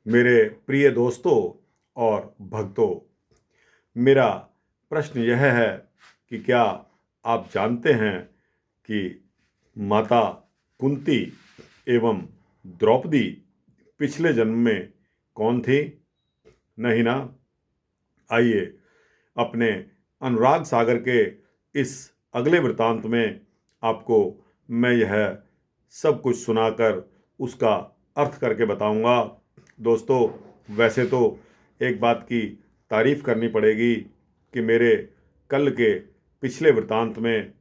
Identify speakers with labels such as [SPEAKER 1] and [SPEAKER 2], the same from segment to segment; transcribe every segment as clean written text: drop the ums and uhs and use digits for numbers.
[SPEAKER 1] मेरे प्रिय दोस्तों और भक्तों, मेरा प्रश्न यह है कि क्या आप जानते हैं कि माता कुंती एवं द्रौपदी पिछले जन्म में कौन थी? नहीं ना? आइए अपने अनुराग सागर के इस अगले वृत्तांत में आपको मैं यह सब कुछ सुनाकर उसका अर्थ करके बताऊंगा। दोस्तों, वैसे तो एक बात की तारीफ करनी पड़ेगी कि मेरे कल के पिछले वृत्तांत में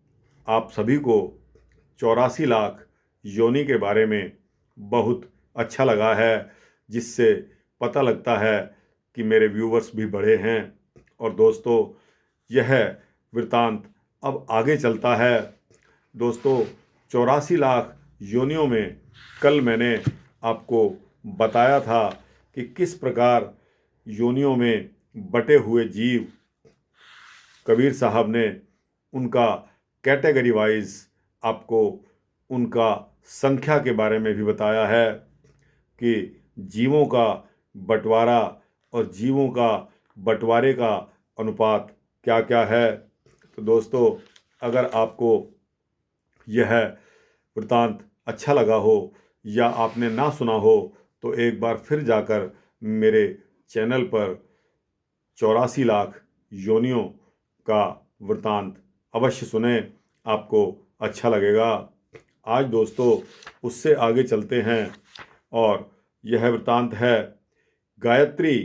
[SPEAKER 1] आप सभी को 84 लाख योनि के बारे में बहुत अच्छा लगा है, जिससे पता लगता है कि मेरे व्यूवर्स भी बढ़े हैं। और दोस्तों, यह वृत्तांत अब आगे चलता है। दोस्तों, 84 लाख योनियों में कल मैंने आपको बताया था कि किस प्रकार योनियों में बटे हुए जीव कबीर साहब ने उनका कैटेगरी वाइज आपको उनका संख्या के बारे में भी बताया है कि जीवों का बंटवारा और जीवों का बंटवारे का अनुपात क्या क्या है। तो दोस्तों, अगर आपको यह वृत्तांत अच्छा लगा हो या आपने ना सुना हो तो एक बार फिर जाकर मेरे चैनल पर 84 लाख योनियों का वृत्तांत अवश्य सुने, आपको अच्छा लगेगा। आज दोस्तों उससे आगे चलते हैं और यह वृत्तांत है गायत्री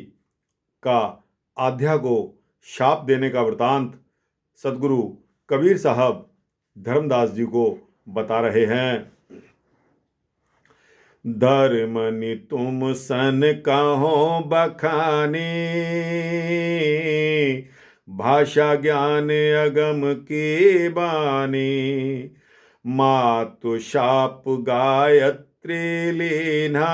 [SPEAKER 1] का आध्या को शाप देने का वृत्तांत। सदगुरु कबीर साहब धर्मदास जी को बता रहे हैं। धर्मनि तुम सन कहो बखानी, भाषा ज्ञान अगम की बानी। मातु शाप गायत्री लीना,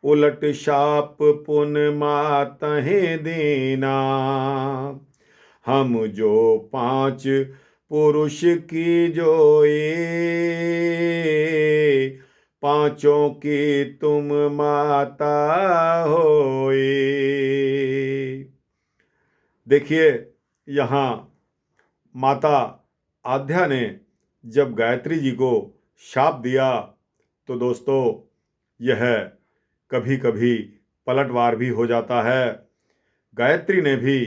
[SPEAKER 1] उलट शाप पुन मातहि दीना। हम जो 5 पुरुष की जोई, पांचों की तुम माता होई। देखिए, यहाँ माता आध्या ने जब गायत्री जी को शाप दिया तो दोस्तों यह कभी कभी पलटवार भी हो जाता है। गायत्री ने भी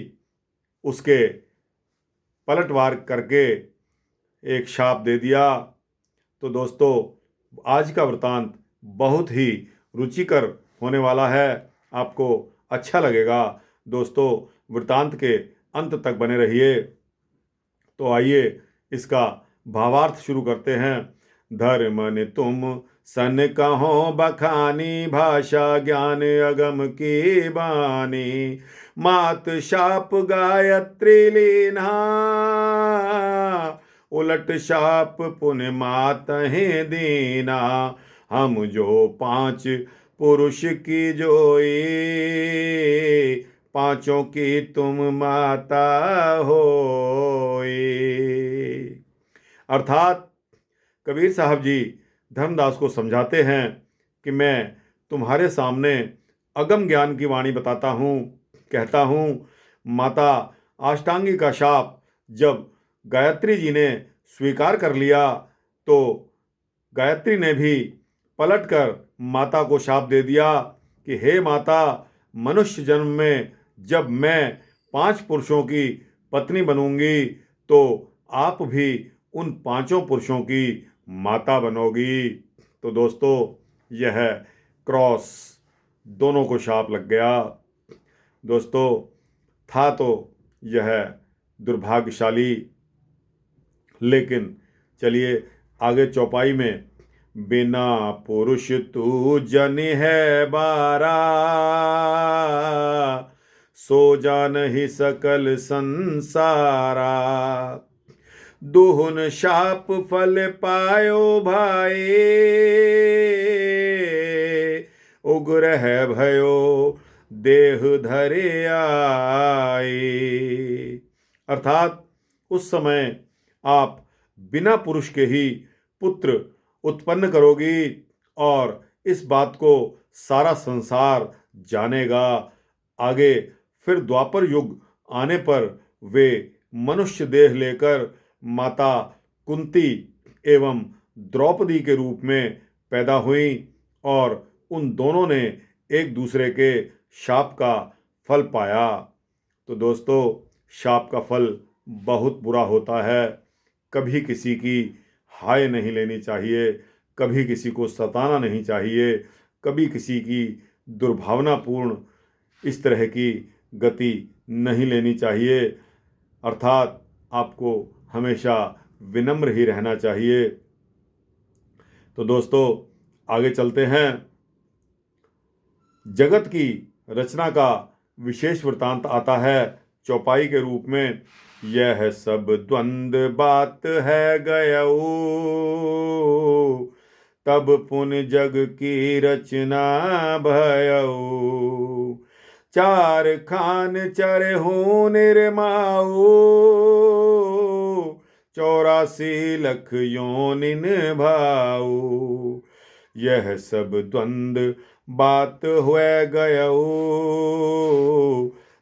[SPEAKER 1] उसके पलटवार करके एक शाप दे दिया। तो दोस्तों, आज का वृत्तांत बहुत ही रुचिकर होने वाला है, आपको अच्छा लगेगा। दोस्तों, वृत्तांत के अंत तक बने रहिए। तो आइए इसका भावार्थ शुरू करते हैं। धर्मनि तुम सन कहो बखानी, भाषा ज्ञान अगम की बानी। मात शाप गायत्री लीना, उलट शाप पुन मातहि दीना। हम जो 5 पुरुष की जोई, पांचों की तुम माता होई। अर्थात कबीर साहब जी धर्मदास को समझाते हैं कि मैं तुम्हारे सामने अगम ज्ञान की वाणी बताता हूँ। कहता हूँ, माता अष्टांगी का शाप जब गायत्री जी ने स्वीकार कर लिया तो गायत्री ने भी पलटकर माता को शाप दे दिया कि हे माता, मनुष्य जन्म में जब मैं 5 पुरुषों की पत्नी बनूंगी तो आप भी उन 5 पुरुषों की माता बनोगी। तो दोस्तों, यह क्रॉस दोनों को शाप लग गया। दोस्तों, था तो यह दुर्भाग्यशाली, लेकिन चलिए आगे चौपाई में। बिना पुरुष तू जन है बारा, सो जान ही सकल संसारा। दुहुन शाप फल पायो भाई, उग्र है भयो देह धरे आए। अर्थात उस समय आप बिना पुरुष के ही पुत्र उत्पन्न करोगी और इस बात को सारा संसार जानेगा। आगे फिर द्वापर युग आने पर वे मनुष्य देह लेकर माता कुंती एवं द्रौपदी के रूप में पैदा हुई और उन दोनों ने एक दूसरे के शाप का फल पाया। तो दोस्तों, शाप का फल बहुत बुरा होता है। कभी किसी की हाय नहीं लेनी चाहिए, कभी किसी को सताना नहीं चाहिए, कभी किसी की दुर्भावनापूर्ण इस तरह की गति नहीं लेनी चाहिए। अर्थात आपको हमेशा विनम्र ही रहना चाहिए। तो दोस्तों, आगे चलते हैं। जगत की रचना का विशेष वृतांत आता है चौपाई के रूप में। यह सब द्वंद बात है गयऊ, तब पुन जग की रचना भयऊ। चार खान चरहु निर्माऊ, 84 लख योनिन भाऊ। यह सब द्वंद बात हुए गयऊ,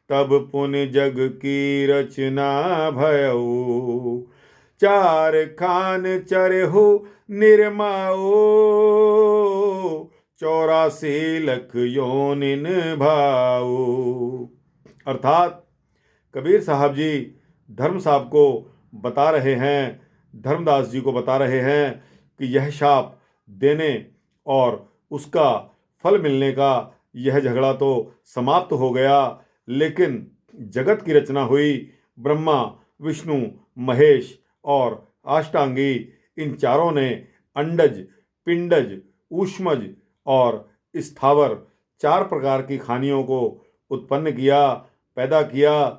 [SPEAKER 1] तब पुन जग की रचना भयऊ। चार खान चरहु निर्माऊ, 84 लख योनिन भाऊ। अर्थात कबीर साहब जी धर्म साहब को बता रहे हैं, धर्मदास जी को बता रहे हैं कि यह शाप देने और उसका फल मिलने का यह झगड़ा तो समाप्त हो गया, लेकिन जगत की रचना हुई। ब्रह्मा, विष्णु, महेश और अष्टांगी, इन चारों ने अंडज, पिंडज, ऊष्मज और स्थावर 4 प्रकार की खानियों को उत्पन्न किया, पैदा किया।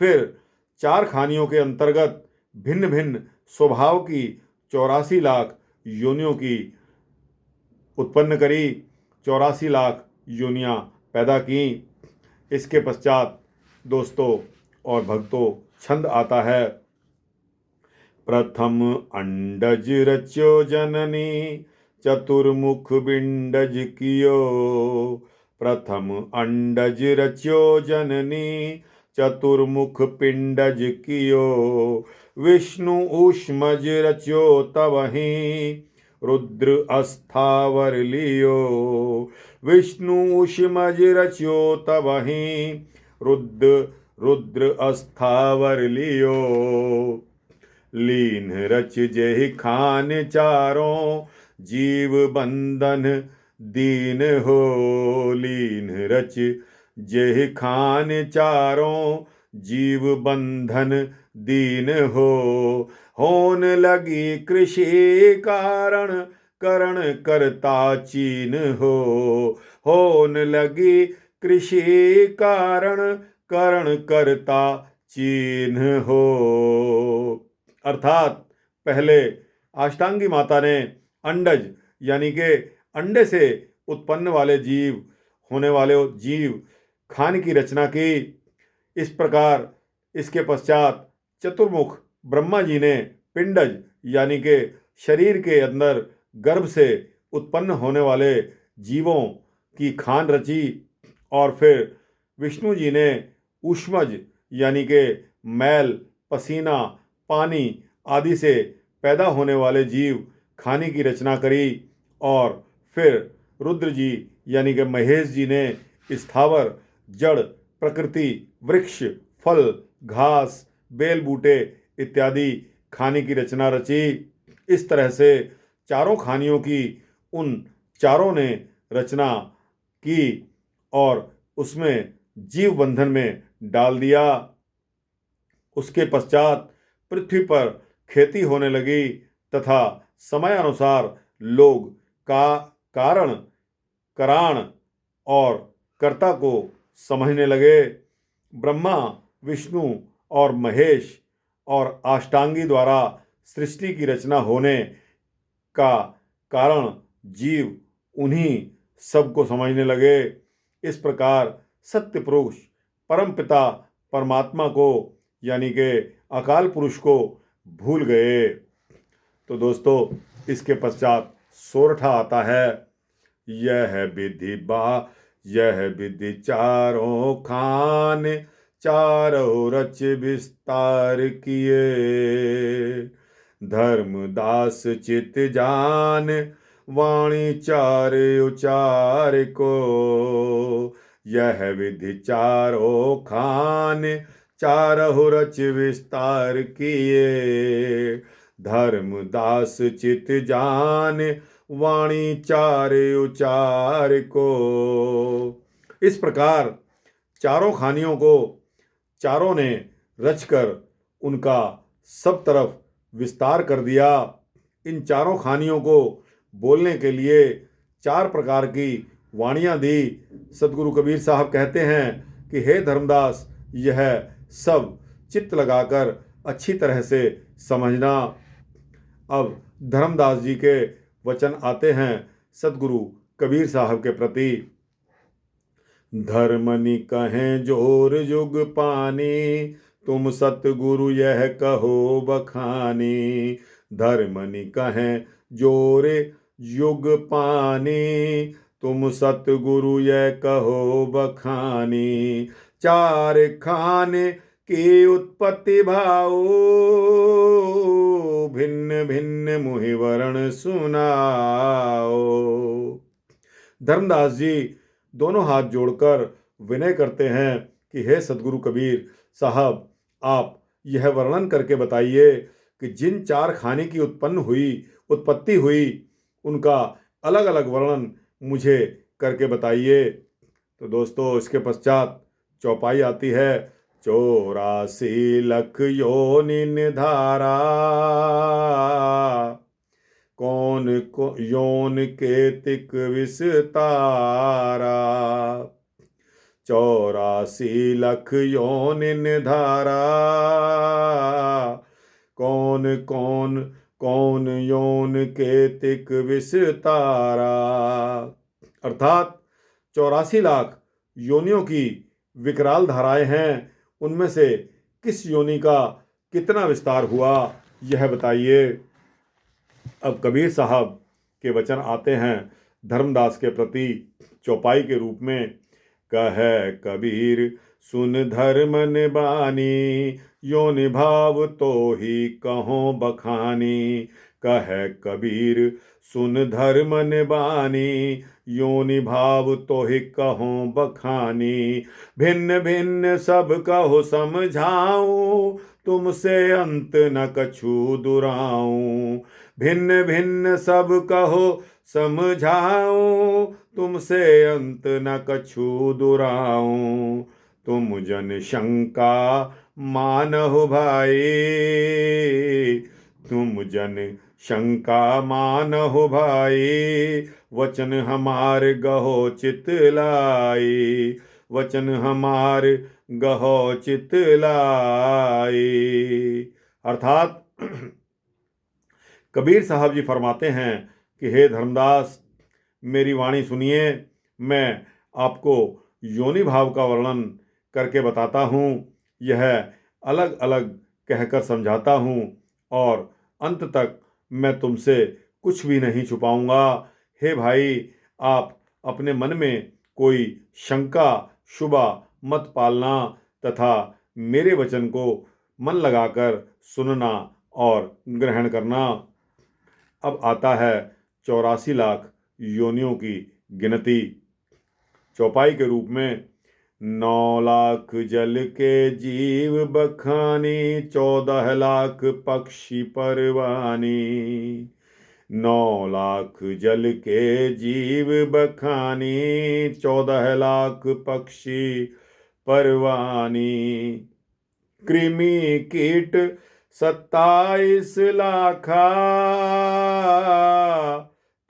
[SPEAKER 1] फिर 4 खानियों के अंतर्गत भिन्न भिन्न स्वभाव की 84 लाख योनियों की उत्पन्न करी, 84 लाख योनियां पैदा की। इसके पश्चात दोस्तों और भक्तों छंद आता है। प्रथम अंडज रच्यो जननी, चतुर्मुख बिंडज कियो। प्रथम अंडज रच्यो जननी, चतुर्मुख पिंडज कियो। विष्णु ऊष्मज रच्यो तबहि, रुद्र अस्थावर लियो। विष्णु ऊष्मज रच्यो तबहि, रुद्र अस्थावर लियो। लीन रच जेहि खान चारों, जीव बंधन दीन हो। लीन रच जेहि खान चारों, जीव बंधन दीन हो। होन लगी कृषि कारण, करण करता चीन हो। होन लगी कृषि कारण, करण करता चीन हो। अर्थात पहले अष्टांगी माता ने अंडज यानी कि अंडे से उत्पन्न वाले जीव होने वाले जीव खान की रचना की। इस प्रकार इसके पश्चात चतुर्मुख ब्रह्मा जी ने पिंडज यानी कि शरीर के अंदर गर्भ से उत्पन्न होने वाले जीवों की खान रची, और फिर विष्णु जी ने ऊष्मज यानी कि मैल, पसीना, पानी आदि से पैदा होने वाले जीव खाने की रचना करी, और फिर रुद्र जी यानी कि महेश जी ने स्थावर, जड़, प्रकृति, वृक्ष, फल, घास, बेल बूटे इत्यादि खाने की रचना रची। इस तरह से चारों खानियों की उन चारों ने रचना की और उसमें जीव बंधन में डाल दिया। उसके पश्चात पृथ्वी पर खेती होने लगी तथा समयानुसार लोग का कारण, कराण और कर्ता को समझने लगे। ब्रह्मा, विष्णु और महेश और अष्टांगी द्वारा सृष्टि की रचना होने का कारण जीव उन्हीं सबको समझने लगे। इस प्रकार सत्य पुरुष परम पिता परमात्मा को यानी कि अकाल पुरुष को भूल गए। तो दोस्तों, इसके पश्चात सोरठा आता है। यह विधि चारों खान, चारों रच विस्तार किए। धर्मदास चित जान, वाणी चार उचार को। यह विधि चारों खान, चारों रच विस्तार किए। धर्मदास चित जान, वाणी चार उचार को। इस प्रकार चारों खानियों को चारों ने रचकर उनका सब तरफ विस्तार कर दिया। इन चारों खानियों को बोलने के लिए 4 प्रकार की वाणियाँ दी। सदगुरु कबीर साहब कहते हैं कि हे धर्मदास, यह सब चित्त लगाकर अच्छी तरह से समझना। अब धर्मदास जी के वचन आते हैं सदगुरु कबीर साहब के प्रति। धर्मनि कहें जोर युग पानी, तुम सतगुरु यह कहो बखानी। धर्मनि कहें जोर युग पानी, तुम सतगुरु यह कहो बखानी। चार खाने की उत्पत्ति भाओ, भिन्न भिन्न मुहि वर्ण सुनाओ। धर्मदास जी दोनों हाथ जोड़कर विनय करते हैं कि हे सदगुरु कबीर साहब, आप यह वर्णन करके बताइए कि जिन 4 खाने की उत्पत्ति हुई उनका अलग अलग वर्णन मुझे करके बताइए। तो दोस्तों, इसके पश्चात चौपाई आती है। 84 लख योनि निधारा, कौन को योन के तिक विस्तारा। 84 लख योनि निधारा, कौन योन के तिक विस्तारा। अर्थात 84 लाख योनियों की विकराल धाराएं हैं, उनमें से किस योनि का कितना विस्तार हुआ, यह बताइए। अब कबीर साहब के वचन आते हैं धर्मदास के प्रति चौपाई के रूप में। कह कबीर सुन धर्मन बानी, योनि भाव तो ही कहों बखानी। कह कबीर सुन धर्मन बानी, योनि भाव तो ही कहों बखानी। भिन्न भिन्न सब कहो समझाऊं, तुमसे अंत न कछु दुराऊं। भिन्न भिन्न सब कहो समझाऊं, तुमसे अंत न कछु दुराऊं। तुम जन शंका मानहु भाई, तुम जन शंका मानहु भाई। वचन हमार गहो चित लाई, वचन हमार गहो चित लाई। अर्थात कबीर साहब जी फरमाते हैं कि हे धर्मदास, मेरी वाणी सुनिए। मैं आपको योनि भाव का वर्णन करके बताता हूँ, यह अलग अलग कहकर समझाता हूँ और अंत तक मैं तुमसे कुछ भी नहीं छुपाऊंगा। हे भाई, आप अपने मन में कोई शंका शुबा मत पालना तथा मेरे वचन को मन लगाकर सुनना और ग्रहण करना। अब आता है 84 लाख योनियों की गिनती चौपाई के रूप में। 9 लाख जल के जीव बखानी, 14 लाख पक्षी परवानी। 9 लाख जल के जीव बखानी, 14 लाख पक्षी परवानी। कृमि कीट 27 लाखा,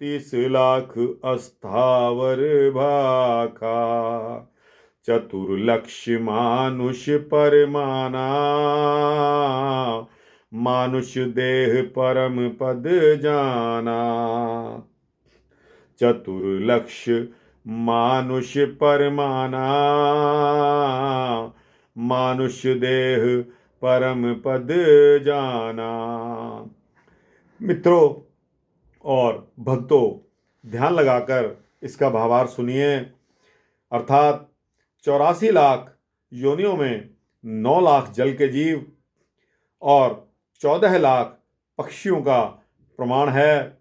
[SPEAKER 1] 30 लाख अस्थावर भाखा। चतुर्लक्ष मानुष परमाना, मानुष देह परम पद जाना। चतुर्लक्ष मानुष परमाना, मानुष देह परम पद जाना। मित्रों और भक्तों, ध्यान लगाकर इसका भावार्थ सुनिए। अर्थात 84 लाख योनियों में 9 लाख जल के जीव और 14 लाख पक्षियों का प्रमाण है।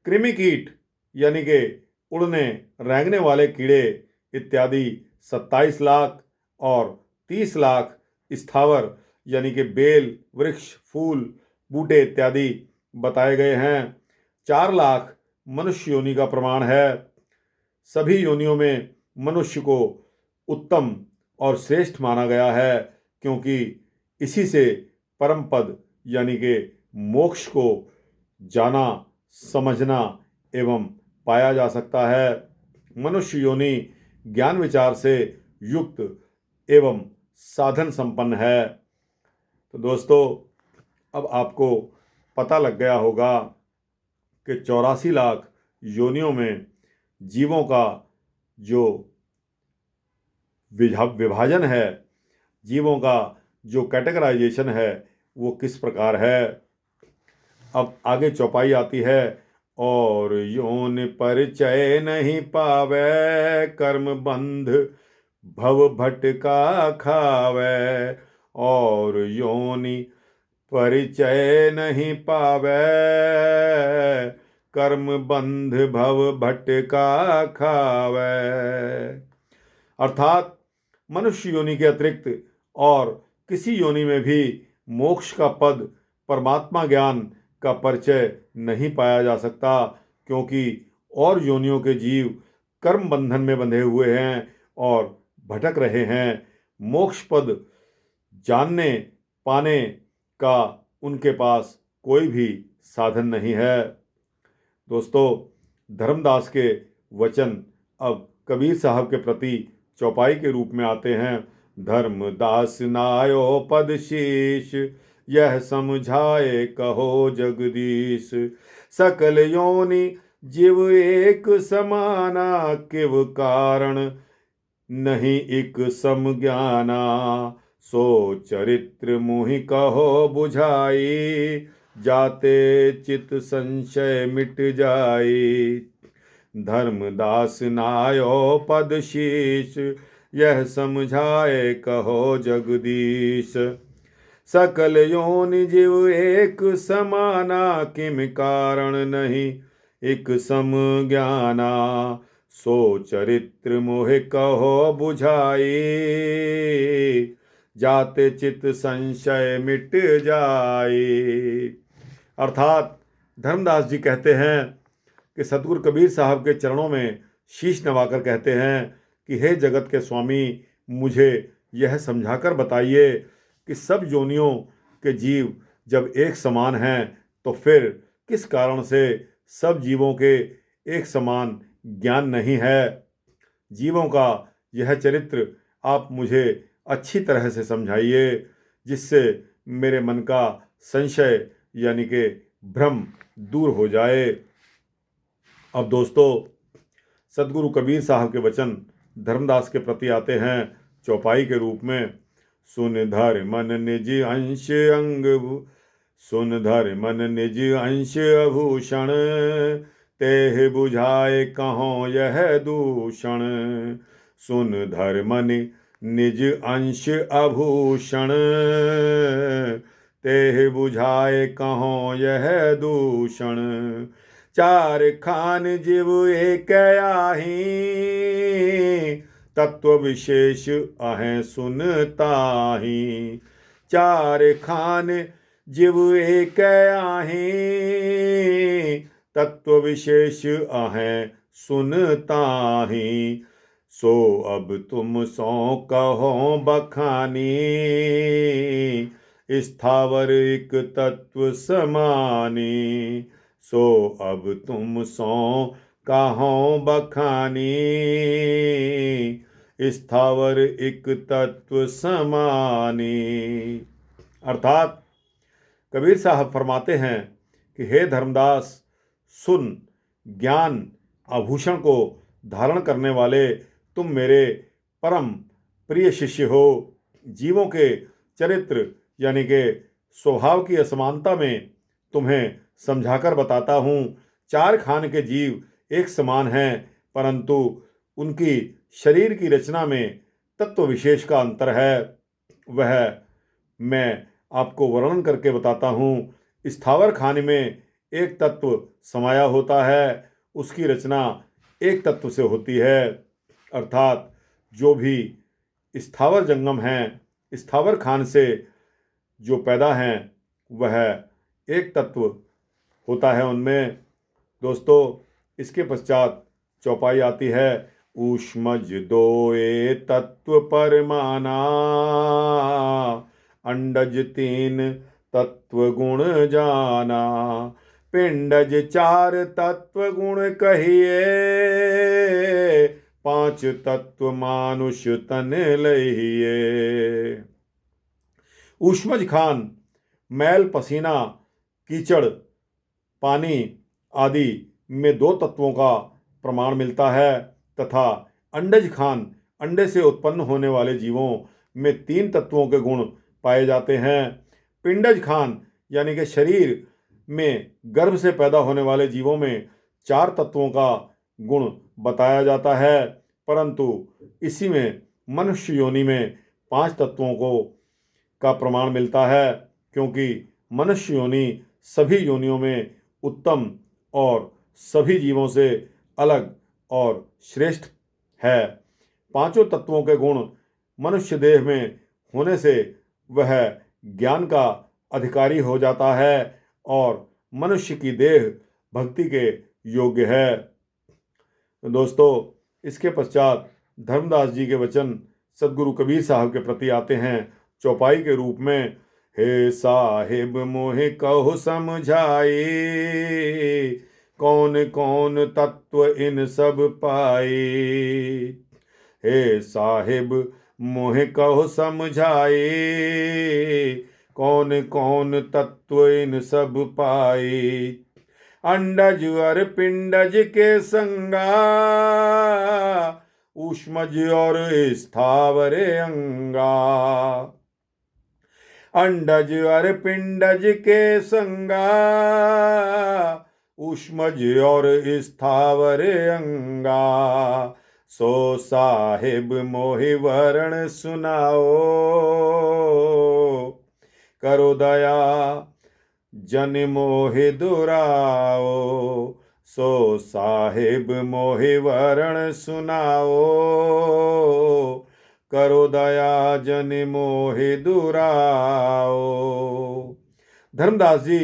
[SPEAKER 1] कृमि कीट यानी कि उड़ने रेंगने वाले कीड़े इत्यादि 27 लाख और 30 लाख स्थावर यानी कि बेल, वृक्ष, फूल, बूटे इत्यादि बताए गए हैं। 4 लाख मनुष्य योनि का प्रमाण है। सभी योनियों में मनुष्य को उत्तम और श्रेष्ठ माना गया है, क्योंकि इसी से परम पद यानी कि मोक्ष को जाना, समझना एवं पाया जा सकता है। मनुष्य योनि ज्ञान विचार से युक्त एवं साधन संपन्न है। तो दोस्तों, अब आपको पता लग गया होगा कि 84 लाख योनियों में जीवों का जो विभाजन है, जीवों का जो कैटेगराइजेशन है, वो किस प्रकार है। अब आगे चौपाई आती है। और योनि परिचय नहीं पावे, कर्म बंध भव भटका खावे। और योनि परिचय नहीं पावे, कर्म बंध भव भटका खावे। अर्थात मनुष्य योनि के अतिरिक्त और किसी योनि में भी मोक्ष का पद, परमात्मा ज्ञान का परिचय नहीं पाया जा सकता, क्योंकि और योनियों के जीव कर्म बंधन में बंधे हुए हैं और भटक रहे हैं। मोक्ष पद जानने पाने का उनके पास कोई भी साधन नहीं है। दोस्तों, धर्मदास के वचन अब कबीर साहब के प्रति चौपाई के रूप में आते हैं। धर्मदास नायो पद शीश, यह समझाए कहो जगदीश। सकल योनि जीव एक समाना, किव कारण नहीं एक सम ज्ञाना। सो चरित्र मुहि कहो बुझाई, जाते चित संशय मिट जाई। धर्मदास नायो पद शीश, यह समझाए कहो जगदीश। सकल योनि जीव एक समाना, किम कारण नहीं एक सम ज्ञाना। सो चरित्र मोहे कहो बुझाई, जाते चित संशय मिट जाए। अर्थात धर्मदास जी कहते हैं कि सतगुरु कबीर साहब के चरणों में शीश नवाकर कहते हैं कि हे जगत के स्वामी, मुझे यह समझाकर बताइए कि सब योनियों के जीव जब एक समान हैं, तो फिर किस कारण से सब जीवों के एक समान ज्ञान नहीं है। जीवों का यह चरित्र आप मुझे अच्छी तरह से समझाइए, जिससे मेरे मन का संशय यानी कि भ्रम दूर हो जाए। अब दोस्तों, सदगुरु कबीर साहब के वचन धर्मदास के प्रति आते हैं चौपाई के रूप में। सुन धर मन निज अंश अंग, सुन धर मन निज अंश आभूषण। तेह बुझाए कहों यह दूषण। सुन धर मन निज अंश आभूषण। तेह बुझाए कहों यह दूषण। चार खान जीव एक आही, तत्व विशेष अहें सुनताही। चार खान जीव एक आही, तत्व विशेष अहें सुनताही। सो अब तुम सो कहो बखानी, स्थावर एक तत्व समानी। सो अब तुम सो कहो बखानी, स्थावर एक तत्व समानी। अर्थात कबीर साहब फरमाते हैं कि हे धर्मदास, सुन, ज्ञान आभूषण को धारण करने वाले तुम मेरे परम प्रिय शिष्य हो। जीवों के चरित्र यानी कि स्वभाव की असमानता में तुम्हें समझाकर बताता हूँ। चार खान के जीव एक समान हैं, परंतु उनकी शरीर की रचना में तत्व विशेष का अंतर है, वह मैं आपको वर्णन करके बताता हूँ। स्थावर खाने में एक तत्व समाया होता है, उसकी रचना एक तत्व से होती है, अर्थात जो भी स्थावर जंगम हैं, स्थावर खान से जो पैदा हैं, वह एक तत्व होता है उनमें। दोस्तों, इसके पश्चात चौपाई आती है। ऊष्मज दोए तत्व परमाना, अंडज तीन तत्व गुण जाना, पिंडज चार तत्व गुण कहिए, पांच तत्व मानुष तन लहिए। ऊष्मज खान मैल, पसीना, कीचड़, पानी आदि में दो तत्वों का प्रमाण मिलता है, तथा अंडज खान अंडे से उत्पन्न होने वाले जीवों में तीन तत्वों के गुण पाए जाते हैं। पिंडज खान यानी कि शरीर में गर्भ से पैदा होने वाले जीवों में चार तत्वों का गुण बताया जाता है, परंतु इसी में मनुष्य योनि में पांच तत्वों का प्रमाण मिलता है, क्योंकि मनुष्य योनि सभी योनियों में उत्तम और सभी जीवों से अलग और श्रेष्ठ है। पांचों तत्वों के गुण मनुष्य देह में होने से वह ज्ञान का अधिकारी हो जाता है और मनुष्य की देह भक्ति के योग्य है। दोस्तों, इसके पश्चात धर्मदास जी के वचन सदगुरु कबीर साहब के प्रति आते हैं चौपाई के रूप में। हे साहिब मोहे कहो समझाए, कौन कौन तत्व इन सब पाए। हे साहिब मोहे कहो समझाए, कौन कौन तत्व इन सब पाए। अंडज और पिंडज के संगा, ऊष्मज और स्थावर अंगा। अंडज और पिंडज के संगा, ऊष्मज और स्थावर अंगा। सो साहिब मोहि वरण सुनाओ, करो दया जन मोहि दुराओ। सो साहिब मोहि वरण सुनाओ, करो दया जन मोहि दुराओ। धर्मदास जी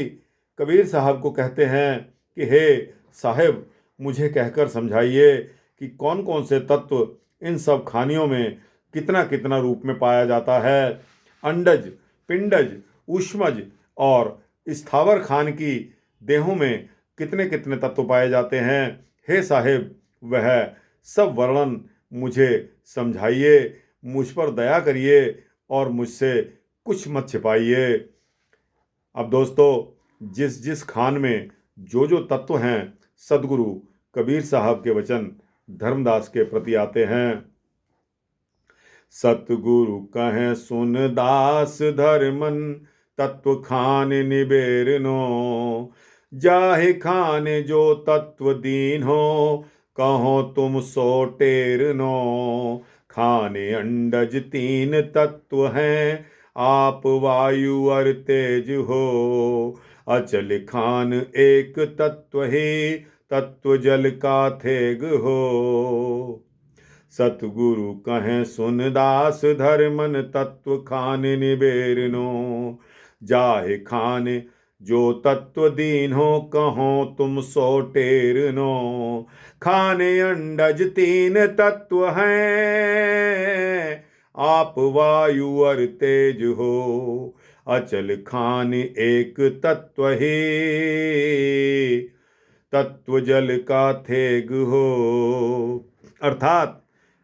[SPEAKER 1] कबीर साहब को कहते हैं कि हे साहिब, मुझे कहकर समझाइए कि कौन कौन से तत्व इन सब खानियों में कितना कितना रूप में पाया जाता है। अंडज, पिंडज, ऊष्मज और स्थावर खान की देहों में कितने कितने तत्व पाए जाते हैं। हे साहिब, वह सब वर्णन मुझे समझाइए, मुझ पर दया करिए और मुझसे कुछ मत छिपाइए। अब दोस्तों, जिस जिस खान में जो जो तत्व हैं, सदगुरु कबीर साहब के वचन धर्मदास के प्रति आते हैं। सतगुरु कहें सुन दास धर्मन, तत्व खान निबेरनो। जाहि खाने जो तत्व दीन हो, कहो तुम सो टेरनो। खाने अंडज तीन तत्व हैं, आप वायु और तेज हो। अचल खान एक तत्व ही, तत्व जल का थेग हो। सतगुरु कहें सुन दास धर्मन, तत्व खान निबेरनो। जाहे खाने जो तत्व दीन हो, कहो तुम सो टेरनो। खाने अंडज तीन तत्व हैं, आप वायु और तेज हो। अचल खान एक तत्व ही, तत्व जल का थेग हो। अर्थात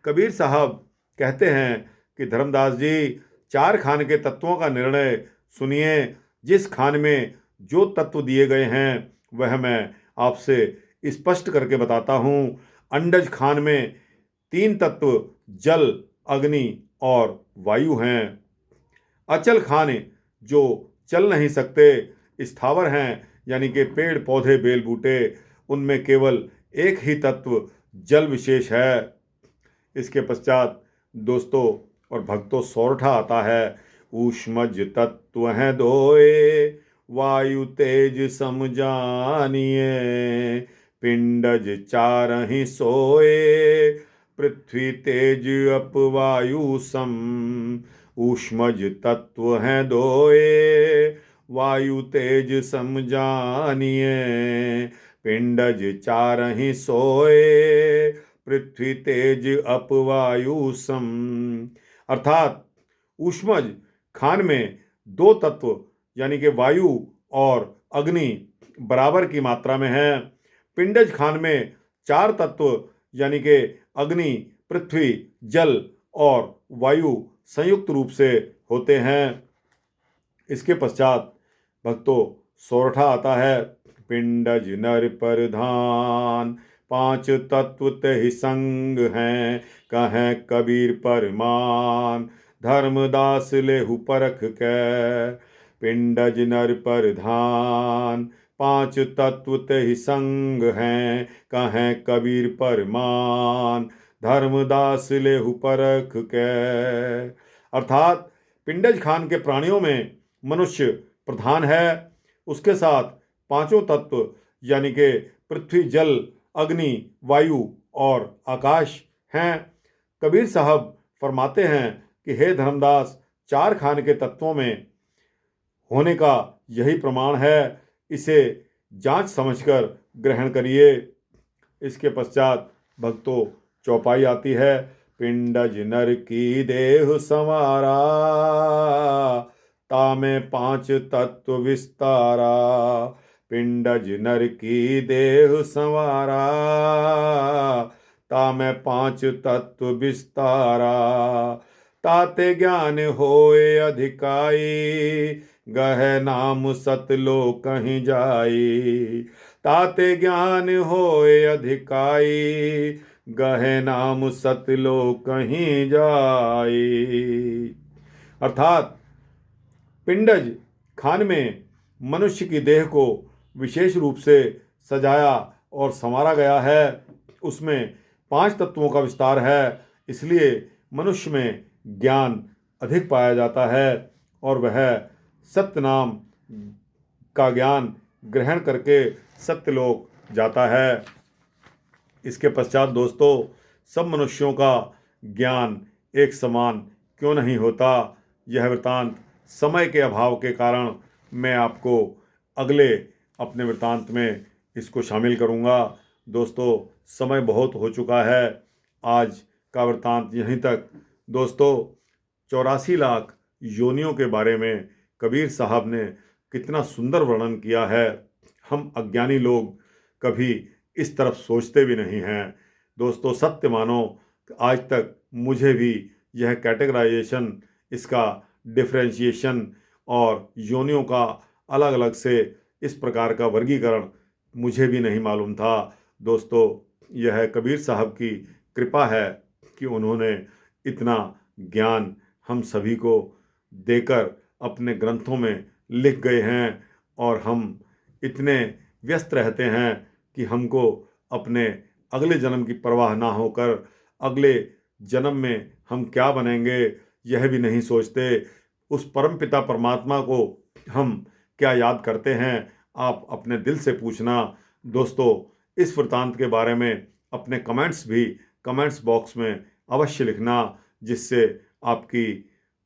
[SPEAKER 1] कबीर साहब कहते हैं कि धर्मदास जी, चार खान के तत्वों का निर्णय सुनिए। जिस खान में जो तत्व दिए गए हैं वह मैं आपसे स्पष्ट करके बताता हूँ। अंडज खान में तीन तत्व जल, अग्नि और वायु हैं। अचल खाने जो चल नहीं सकते, स्थावर हैं, यानी कि पेड़ पौधे बेल बूटे, उनमें केवल एक ही तत्व जल विशेष है। इसके पश्चात दोस्तों और भक्तों सोरठा आता है। ऊष्मज तत्व हैं दोए, वायु तेज सम जानिए। पिंडज चारहि सोए, पृथ्वी तेज अप वायु सम। ऊष्मज तत्व हैं दोए, वायु तेज सम जानिए। पिंडज चारहि सोए, पृथ्वी तेज अप वायु सम। अर्थात ऊष्मज खान में दो तत्व यानी कि वायु और अग्नि बराबर की मात्रा में है। पिंडज खान में चार तत्व यानी कि अग्नि, पृथ्वी, जल और वायु संयुक्त रूप से होते हैं। इसके पश्चात भक्तों सोरठा आता है। पिंडज नर प्रधान, पांच तत्व तेहि संग हैं। कहें कबीर परमान, धर्मदास लेहु परख कै। पिंडज नर प्रधान, पांच तत्व तेहि संग हैं। कहें कबीर परमान, धर्मदास लेहु परख कै। अर्थात पिंडज खान के प्राणियों में मनुष्य प्रधान है। उसके साथ पांचों तत्व यानी कि पृथ्वी, जल, अग्नि, वायु और आकाश हैं। कबीर साहब फरमाते हैं कि हे धर्मदास, चार खान के तत्वों में होने का यही प्रमाण है। इसे जांच समझकर ग्रहण करिए। इसके पश्चात भक्तों चौपाई आती है। पिंडज नर की देह संवारा, तामे पांच तत्व विस्तारा। पिंडज नर की देह संवारा, तामे पांच तत्व विस्तारा। ताते ज्ञान होए अधिकाई, गह नाम सतलो कहीं जाई। ताते ज्ञान होए अधिकाई, गहे नाम सतलो कहीं जाई। अर्थात पिंडज खान में मनुष्य की देह को विशेष रूप से सजाया और संवारा गया है। उसमें पांच तत्वों का विस्तार है, इसलिए मनुष्य में ज्ञान अधिक पाया जाता है और वह सत्य नाम का ज्ञान ग्रहण करके सत्यलोक जाता है। इसके पश्चात दोस्तों सब मनुष्यों का ज्ञान एक समान क्यों नहीं होता, यह वृतांत समय के अभाव के कारण मैं आपको अगले अपने वृतांत में इसको शामिल करूंगा। दोस्तों समय बहुत हो चुका है, आज का वृतांत यहीं तक। दोस्तों 84 लाख योनियों के बारे में कबीर साहब ने कितना सुंदर वर्णन किया है। हम अज्ञानी लोग कभी इस तरफ सोचते भी नहीं हैं। दोस्तों सत्य मानो, आज तक मुझे भी यह कैटेगराइजेशन, इसका डिफरेंशिएशन और योनियों का अलग अलग से इस प्रकार का वर्गीकरण मुझे भी नहीं मालूम था। दोस्तों यह कबीर साहब की कृपा है कि उन्होंने इतना ज्ञान हम सभी को देकर अपने ग्रंथों में लिख गए हैं, और हम इतने व्यस्त रहते हैं कि हमको अपने अगले जन्म की परवाह ना होकर अगले जन्म में हम क्या बनेंगे यह भी नहीं सोचते। उस परमपिता परमात्मा को हम क्या याद करते हैं, आप अपने दिल से पूछना। दोस्तों इस वृतांत के बारे में अपने कमेंट्स भी कमेंट्स बॉक्स में अवश्य लिखना, जिससे आपकी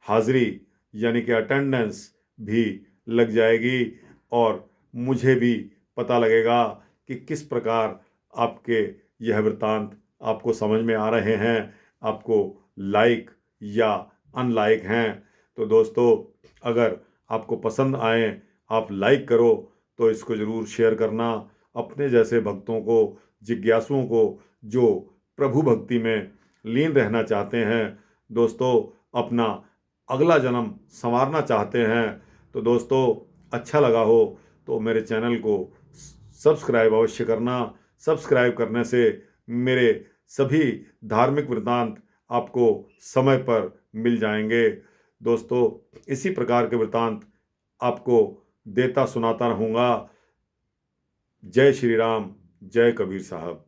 [SPEAKER 1] हाज़िरी यानी कि अटेंडेंस भी लग जाएगी और मुझे भी पता लगेगा कि किस प्रकार आपके यह वृतांत आपको समझ में आ रहे हैं, आपको लाइक या अनलाइक हैं। तो दोस्तों अगर आपको पसंद आए, आप लाइक करो तो इसको ज़रूर शेयर करना अपने जैसे भक्तों को, जिज्ञासुओं को, जो प्रभु भक्ति में लीन रहना चाहते हैं, दोस्तों अपना अगला जन्म संवारना चाहते हैं। तो दोस्तों अच्छा लगा हो तो मेरे चैनल को सब्सक्राइब अवश्य करना। सब्सक्राइब करने से मेरे सभी धार्मिक वृतांत आपको समय पर मिल जाएंगे। दोस्तों इसी प्रकार के वृतांत आपको देता सुनाता रहूँगा। जय श्री राम, जय कबीर साहब।